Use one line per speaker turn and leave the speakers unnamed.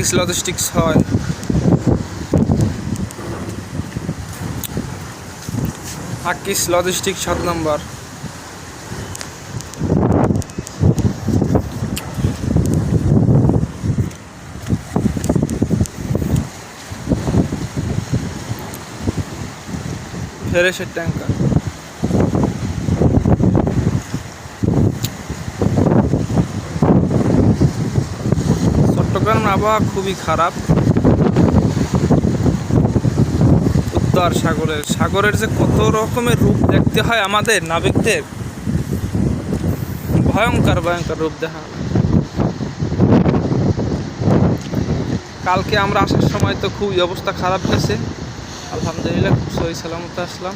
আকিস লজিস্টিক্স হয়। আকিস লজিস্টিক্স 7 নম্বর। ফেরেশের ট্যাঙ্কার। চট্টগ্রামের আবহাওয়া খুবই খারাপ। উত্তর সাগরের যে কত রকমের রূপ দেখতে হয় আমাদের নাবিকদের, ভয়ঙ্কর ভয়ঙ্কর রূপ দেখা। কালকে আমরা আসার সময় তো খুবই অবস্থা খারাপ গেছে, আলহামদুলিল্লাহ খুব সহি সালামতে আসলাম।